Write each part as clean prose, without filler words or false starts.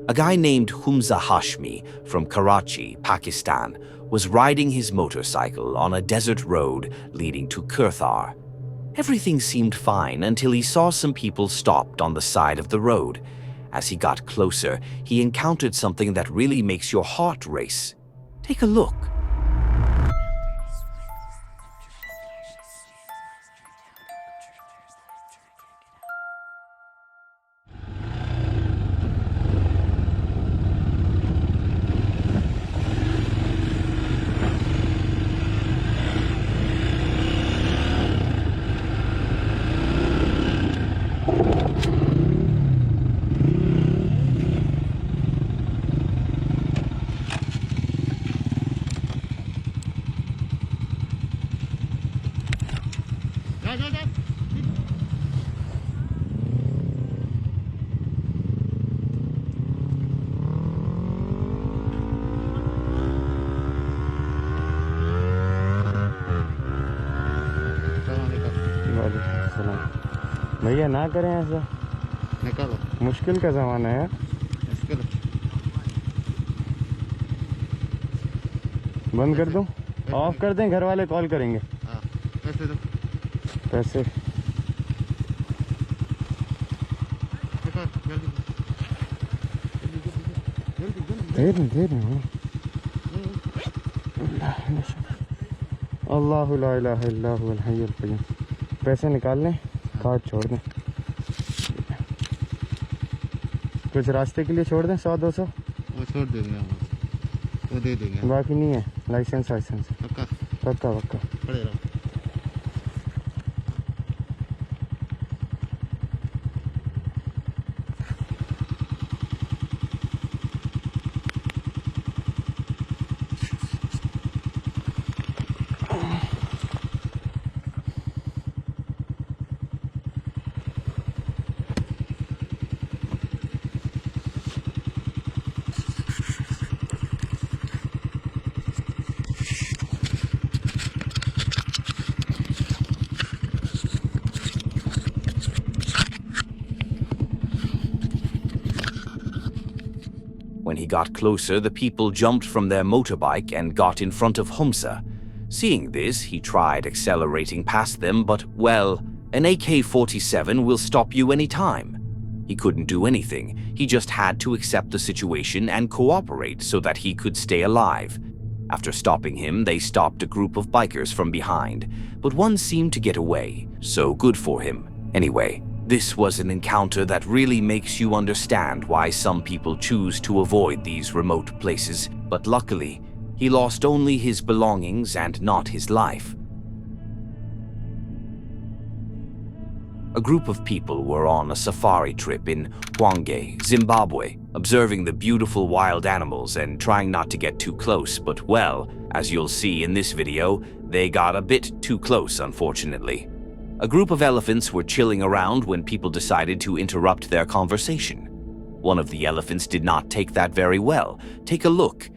A guy named Humza Hashmi from Karachi, Pakistan, was riding his motorcycle on a desert road leading to Kurthar. Everything seemed fine until he saw some people stopped on the side of the road. As he got closer, he encountered something that really makes your heart race. Take a look. भैया ना करें ऐसा, निकालो। मुश्किल का ज़माना है। मुश्किल बंद कर दूं? ऑफ कर दें, घर वाले कॉल करेंगे। हाँ, पैसे दो। पैसे दे रहे। अल्लाहु ला इलाहा इल्ला हुवल हय्युल क़य्यूम। पैसे निकाल लें, कार्ड छोड़ दें। कुछ रास्ते के लिए छोड़ दें, 100-200 वो छोड़ देंगे, वो दे देंगे। बाकी नहीं है। लाइसेंस पक्का पक्का पक्का खड़े रहो। When he got closer, the people jumped from their motorbike and got in front of Humza. Seeing this, he tried accelerating past them, but, well, an AK-47 will stop you any time. He couldn't do anything. He just had to accept the situation and cooperate so that he could stay alive. After stopping him, they stopped a group of bikers from behind, but one seemed to get away, so good for him. Anyway, this was an encounter that really makes you understand why some people choose to avoid these remote places, but luckily, he lost only his belongings and not his life. A group of people were on a safari trip in Hwange, Zimbabwe, observing the beautiful wild animals and trying not to get too close, but well, as you'll see in this video, they got a bit too close, unfortunately. A group of elephants were chilling around when people decided to interrupt their conversation. One of the elephants did not take that very well. Take a look.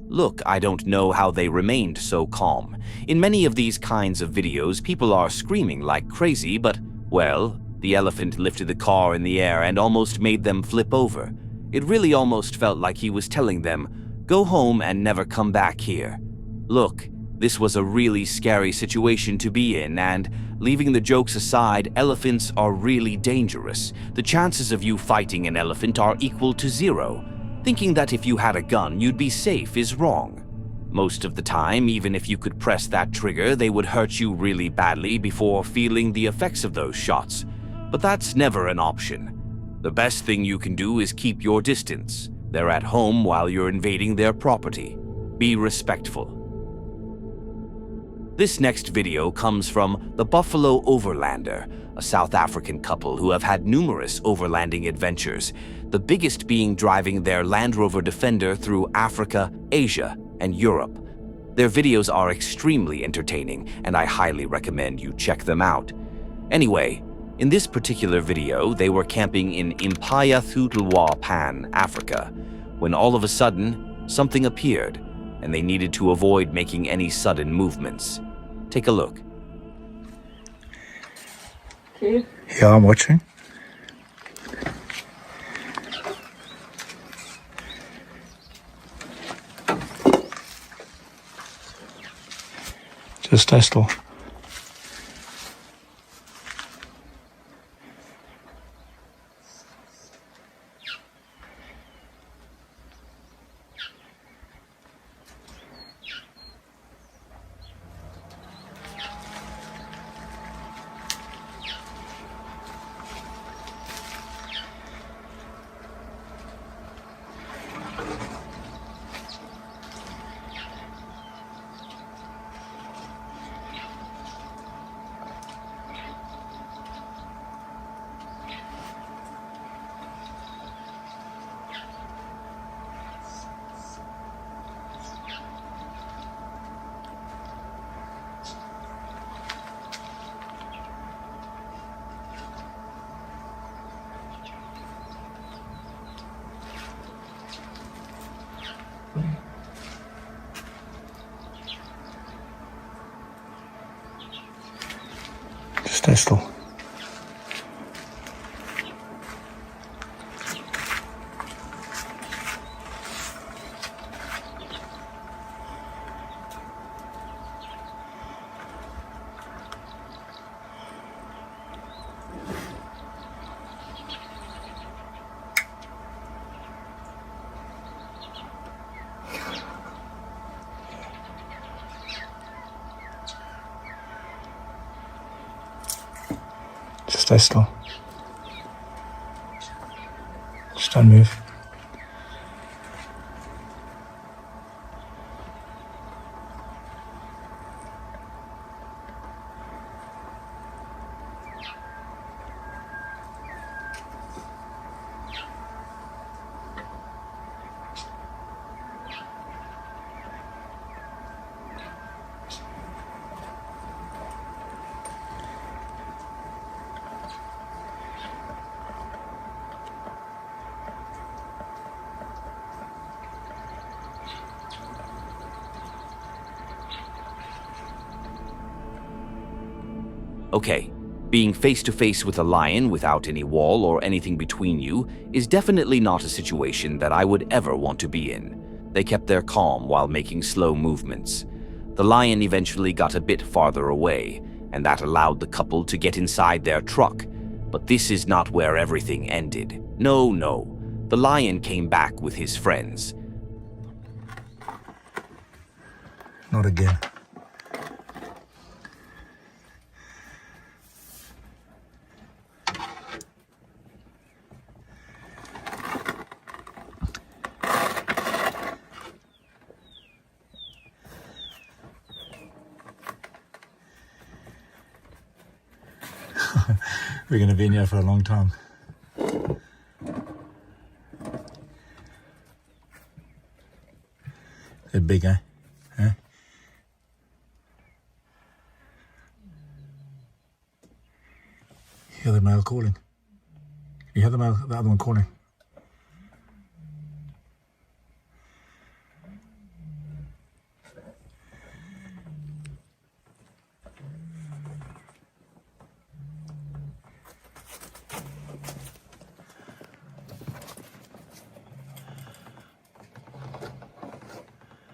Look, I don't know how they remained so calm. In many of these kinds of videos, people are screaming like crazy, but, well, the elephant lifted the car in the air and almost made them flip over. It really almost felt like he was telling them, go home and never come back here. Look, this was a really scary situation to be in, and leaving the jokes aside, elephants are really dangerous. The chances of you fighting an elephant are equal to 0. Thinking that if you had a gun, you'd be safe is wrong. Most of the time, even if you could press that trigger, they would hurt you really badly before feeling the effects of those shots. But that's never an option. The best thing you can do is keep your distance. They're at home while you're invading their property. Be respectful. This next video comes from the Buffalo Overlander, a South African couple who have had numerous overlanding adventures, the biggest being driving their Land Rover Defender through Africa, Asia, and Europe. Their videos are extremely entertaining, and I highly recommend you check them out. Anyway, In this particular video, they were camping in Impaya Thutulwa Pan, Africa, when all of a sudden, something appeared, and they needed to avoid making any sudden movements. Take a look. Okay. Yeah, I'm watching. Just stay still. Just stay still. Just stay still. Just don't move. Okay, being face to face with a lion without any wall or anything between you is definitely not a situation that I would ever want to be in. They kept their calm while making slow movements. The lion eventually got a bit farther away, and that allowed the couple to get inside their truck. But this is not where everything ended. No, no. The lion came back with his friends. Not again. We're going to be in here for a long time. They're big, eh? Huh? Hear the male calling. You hear the other one calling.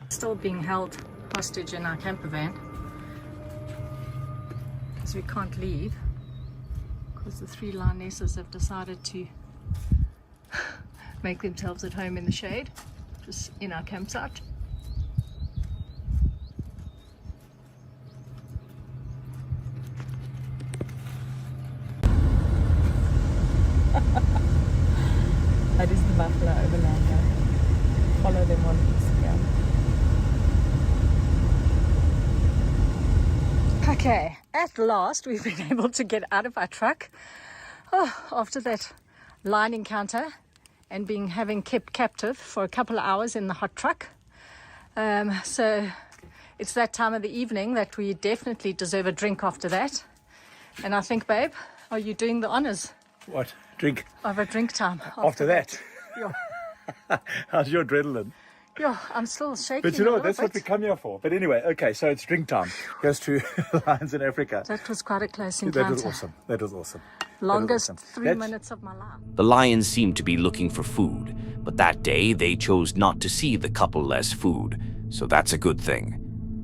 Still being held hostage in our camper van because we can't leave because the 3 lionesses have decided to make themselves at home in the shade, just in our campsite. That is the Buffalo Overlander. Follow them on Instagram. Okay, at last we've been able to get out of our truck after that lion encounter and having kept captive for a couple of hours in the hot truck. So it's that time of the evening that we definitely deserve a drink after that. And I think, babe, Are you doing the honors What? Drink of a drink time? after that. Yeah. How's your adrenaline? Yeah, I'm still shaking. But you know a what? little That's what we bit. come here for. But anyway, okay, so it's drink time. Goes to lions in Africa. That was quite a close encounter. That was awesome. That was awesome. Longest That was awesome. 3 That's- minutes of my life. The lions seemed to be looking for food, but that day they chose not to see the couple as food, so that's a good thing.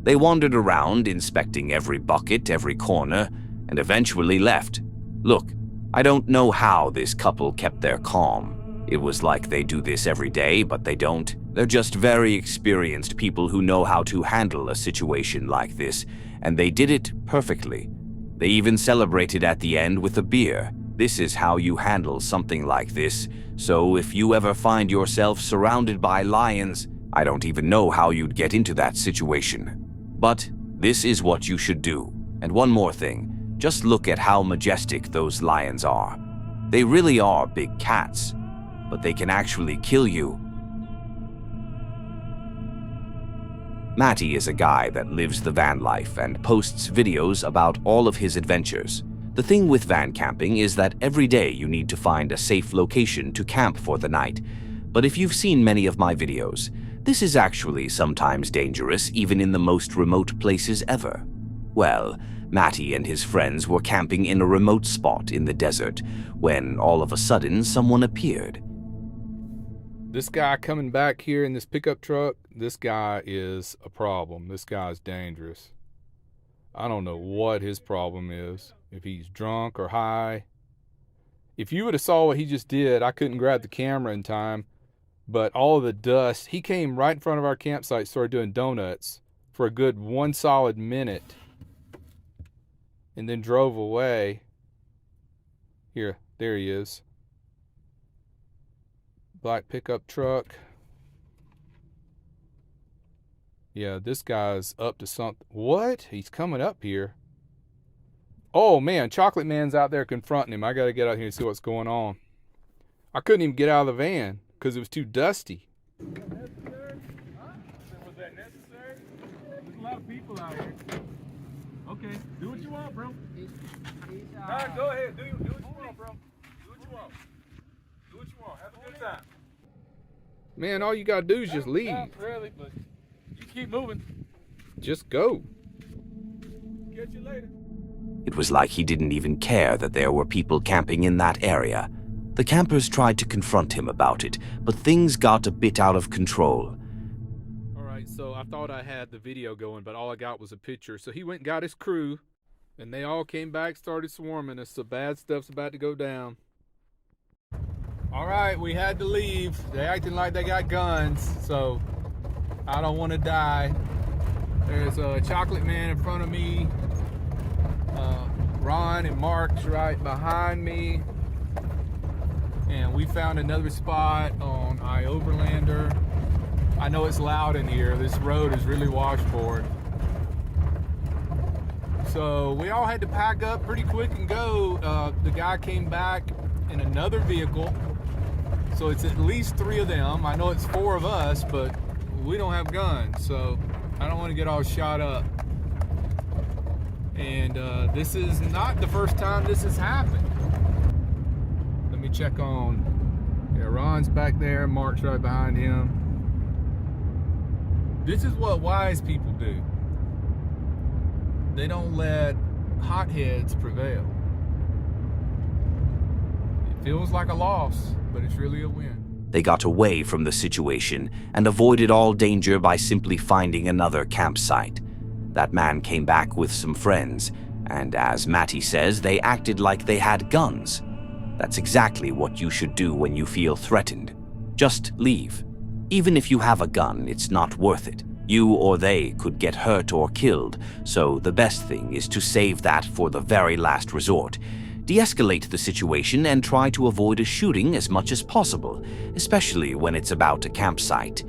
They wandered around, inspecting every bucket, every corner, and eventually left. Look, I don't know how this couple kept their calm. It was like they do this every day, but they don't. They're just very experienced people who know how to handle a situation like this, and they did it perfectly. They even celebrated at the end with a beer. This is how you handle something like this. So if you ever find yourself surrounded by lions, I don't even know how you'd get into that situation. But this is what you should do. And one more thing, just look at how majestic those lions are. They really are big cats, but they can actually kill you. Matty is a guy that lives the van life and posts videos about all of his adventures. The thing with van camping is that every day you need to find a safe location to camp for the night. But if you've seen many of my videos, this is actually sometimes dangerous even in the most remote places ever. Well, Matty and his friends were camping in a remote spot in the desert when all of a sudden someone appeared. This guy coming back here in this pickup truck, this guy is a problem. This guy's dangerous. I don't know what his problem is, if he's drunk or high. If you would have saw what he just did, I couldn't grab the camera in time, but all of the dust, he came right in front of our campsite, started doing donuts for a good 1 solid minute, and then drove away. Here, there he is. Black pickup truck. Yeah, this guy's up to something. What? He's coming up here. Oh man, Chocolate Man's out there confronting him. I gotta get out here and see what's going on. I couldn't even get out of the van because it was too dusty. Was that necessary? There's a lot of people out here. Okay, do what you want, bro. Alright, go ahead. Do what you want, bro. Do what you want. Do what you want. Have a good time. Man, all you gotta do is just leave. Not really, but you keep moving. Just go. Catch you later. It was like he didn't even care that there were people camping in that area. The campers tried to confront him about it, but things got a bit out of control. Alright, so I thought I had the video going, but all I got was a picture. So he went and got his crew, and they all came back, started swarming us. So bad stuff's about to go down. Alright, we had to leave. They acting like they got guns, so I don't want to die. There's a Chocolate Man in front of me. Ron and Mark's right behind me. And we found another spot on Overlander. I know it's loud in here. This road is really washboard. So we all had to pack up pretty quick and go. The guy came back in another vehicle. So it's at least 3 of them. I know it's 4 of us, but we don't have guns. So I don't want to get all shot up. And this is not the first time this has happened. Let me check on, yeah, Ron's back there, Mark's right behind him. This is what wise people do. They don't let hotheads prevail. It feels like a loss, but it's really a win. They got away from the situation and avoided all danger by simply finding another campsite. That man came back with some friends, and as Matty says, they acted like they had guns. That's exactly what you should do when you feel threatened. Just leave. Even if you have a gun, it's not worth it. You or they could get hurt or killed, so the best thing is to save that for the very last resort. De-escalate the situation and try to avoid a shooting as much as possible, especially when it's about a campsite.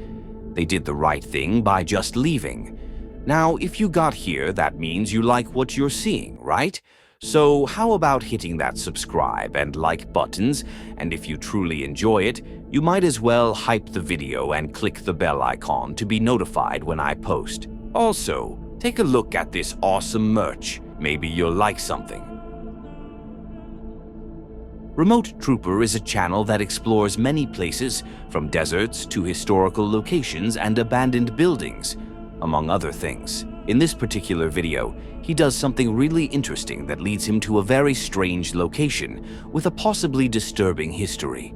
They did the right thing by just leaving. Now, if you got here, that means you like what you're seeing, right? So how about hitting that subscribe and like buttons, and if you truly enjoy it, you might as well hype the video and click the bell icon to be notified when I post. Also, take a look at this awesome merch. Maybe you'll like something. Remote Trooper is a channel that explores many places, from deserts to historical locations and abandoned buildings, among other things. In this particular video, he does something really interesting that leads him to a very strange location with a possibly disturbing history.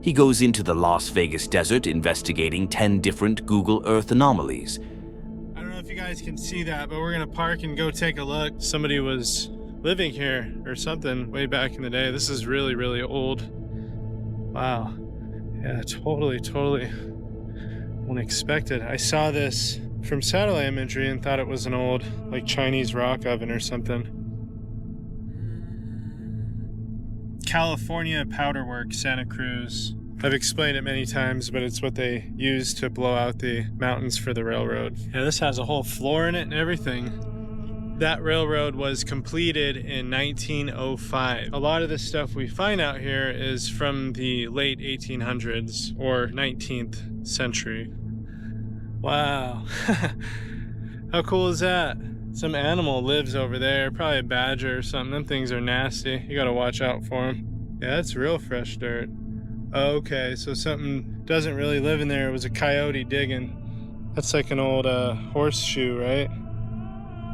He goes into the Las Vegas desert investigating 10 different Google Earth anomalies. I don't know if you guys can see that, but we're gonna park and go take a look. Somebody was living here or something way back in the day. This is really, really old. Wow. Yeah, totally unexpected. I saw this from satellite imagery and thought it was an old, like, Chinese rock oven or something. California Powder Works, Santa Cruz. I've explained it many times, but it's what they use to blow out the mountains for the railroad. Yeah, this has a whole floor in it and everything. That railroad was completed in 1905. A lot of the stuff we find out here is from the late 1800s or 19th century. Wow. How cool is that? Some animal lives over there, probably a badger or something. Them things are nasty. You gotta watch out for them. Yeah, that's real fresh dirt. Okay, so something doesn't really live in there. It was a coyote digging. That's like an old horseshoe, right?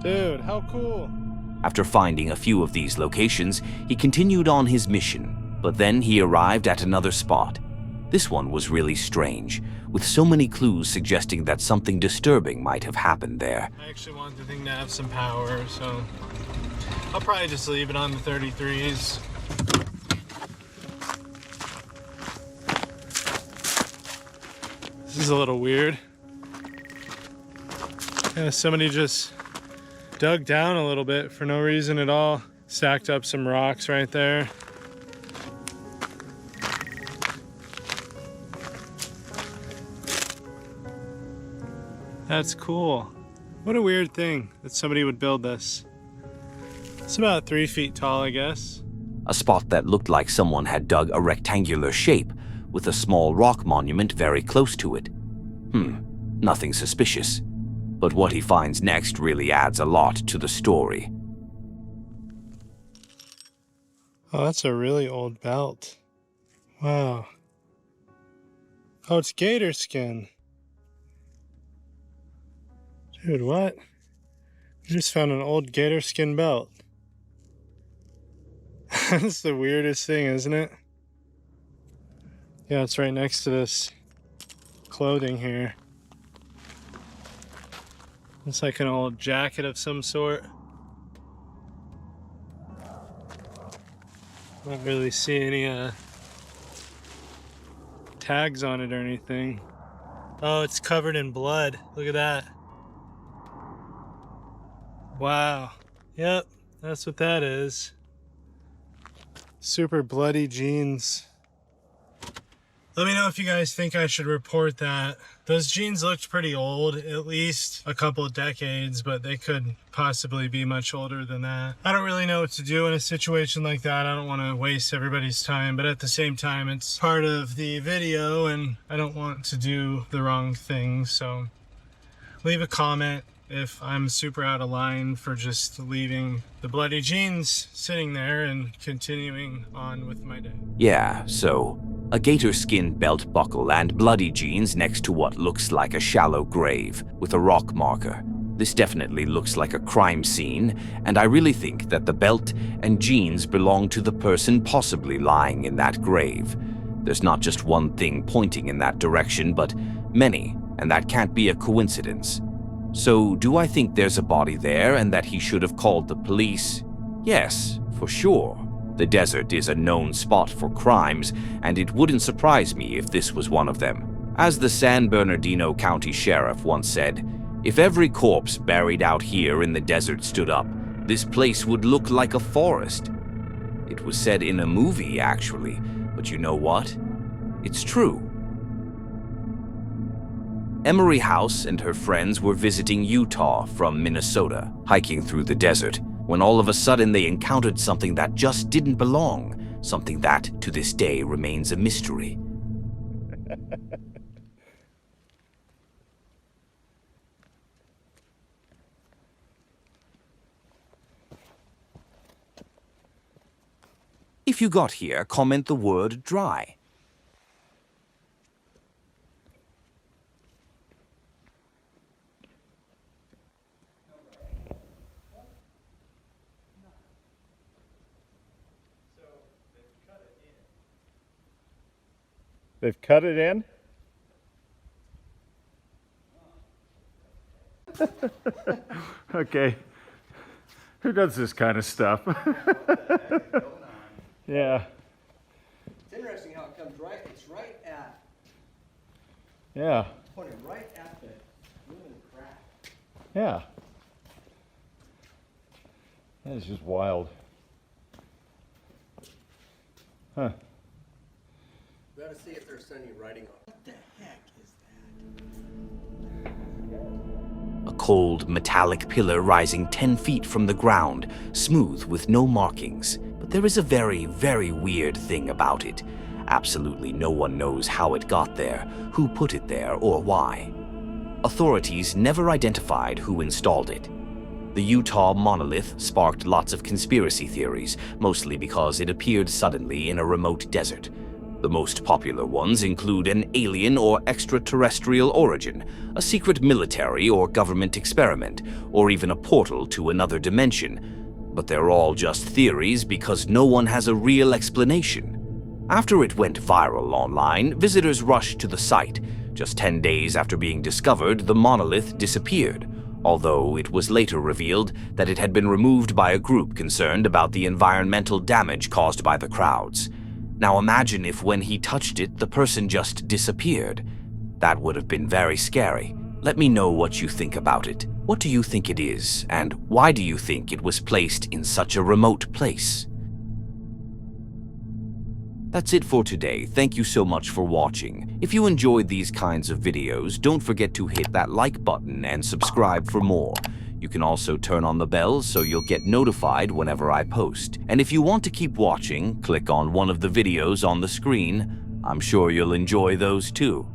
Dude, how cool. After finding a few of these locations, he continued on his mission, but then he arrived at another spot. This one was really strange, with so many clues suggesting that something disturbing might have happened there. I actually want the thing to have some power, so I'll probably just leave it on the 33s. This is a little weird. Yeah, somebody just dug down a little bit for no reason at all. Stacked up some rocks right there. That's cool. What a weird thing that somebody would build this. It's about 3 feet tall, I guess. A spot that looked like someone had dug a rectangular shape with a small rock monument very close to it. Nothing suspicious. But what he finds next really adds a lot to the story. Oh, that's a really old belt. Wow. Oh, it's gator skin. Dude, what? We just found an old gator skin belt. That's the weirdest thing, isn't it? Yeah, it's right next to this clothing here. It's like an old jacket of some sort. Don't really see any tags on it or anything. Oh, it's covered in blood. Look at that. Wow. Yep, that's what that is. Super bloody jeans. Let me know if you guys think I should report that. Those jeans looked pretty old, at least a couple of decades, but they could possibly be much older than that. I don't really know what to do in a situation like that. I don't want to waste everybody's time, but at the same time, it's part of the video and I don't want to do the wrong thing. So leave a comment if I'm super out of line for just leaving the bloody jeans sitting there and continuing on with my day. Yeah, so a gator skin belt buckle and bloody jeans next to what looks like a shallow grave with a rock marker. This definitely looks like a crime scene, and I really think that the belt and jeans belong to the person possibly lying in that grave. There's not just one thing pointing in that direction, but many, and that can't be a coincidence. So, do I think there's a body there and that he should have called the police? Yes, for sure. The desert is a known spot for crimes, and it wouldn't surprise me if this was one of them. As the San Bernardino County Sheriff once said, if every corpse buried out here in the desert stood up, this place would look like a forest. It was said in a movie, actually, but you know what? It's true. Emery House and her friends were visiting Utah from Minnesota, hiking through the desert, when all of a sudden they encountered something that just didn't belong, something that, to this day, remains a mystery. If you got here, comment the word dry. They've cut it in? Okay. Who does this kind of stuff? Yeah. It's interesting how it comes right, it's right at, Yeah. pointed right at the lumen crack. Yeah. That is just wild. Huh. We gotta see if there's any writing on it. What the heck is that? A cold, metallic pillar rising 10 feet from the ground, smooth with no markings. But there is a very, very weird thing about it. Absolutely no one knows how it got there, who put it there, or why. Authorities never identified who installed it. The Utah monolith sparked lots of conspiracy theories, mostly because it appeared suddenly in a remote desert. The most popular ones include an alien or extraterrestrial origin, a secret military or government experiment, or even a portal to another dimension. But they're all just theories because no one has a real explanation. After it went viral online, visitors rushed to the site. Just 10 days after being discovered, the monolith disappeared, although it was later revealed that it had been removed by a group concerned about the environmental damage caused by the crowds. Now imagine if when he touched it, the person just disappeared. That would have been very scary. Let me know what you think about it. What do you think it is, and why do you think it was placed in such a remote place? That's it for today. Thank you so much for watching. If you enjoyed these kinds of videos, don't forget to hit that like button and subscribe for more. You can also turn on the bell so you'll get notified whenever I post. And if you want to keep watching, click on one of the videos on the screen. I'm sure you'll enjoy those too.